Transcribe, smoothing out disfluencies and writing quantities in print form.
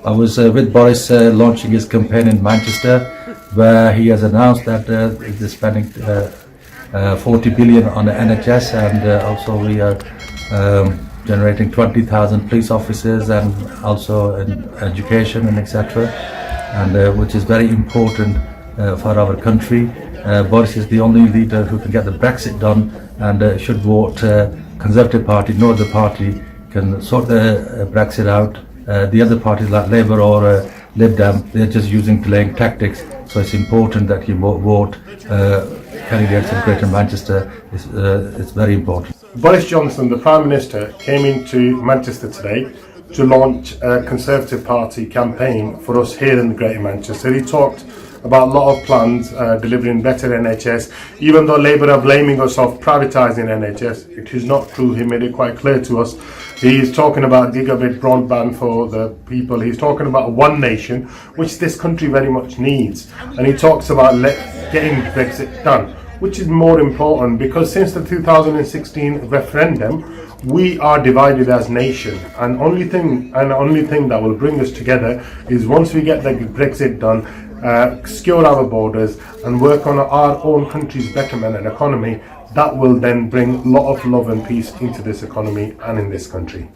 I was with Boris launching his campaign in Manchester, where he has announced that he's spending 40 billion on the NHS, and also we are generating 20,000 police officers, and also in education and etc. And which is very important for our country. Boris is the only leader who can get the Brexit done, and should vote Conservative Party. No other party can sort the Brexit out. The other parties like Labour or Lib Dem, they're just using delaying tactics. So it's important that you vote candidates in Greater Manchester. It's very important. Boris Johnson, the Prime Minister, came into Manchester today to launch a Conservative Party campaign for us here in the Greater Manchester. He talked about a lot of plans, delivering better NHS. Even though Labour are blaming us of privatising NHS, it is not true. He made it quite clear to us. He is talking about gigabit broadband for the people. He's talking about one nation, which this country very much needs. And he talks about getting Brexit done, which is more important, because since the 2016 referendum, we are divided as nation, and only thing that will bring us together is once we get the Brexit done, secure our borders and work on our own country's betterment and economy. That will then bring a lot of love and peace into this economy and in this country.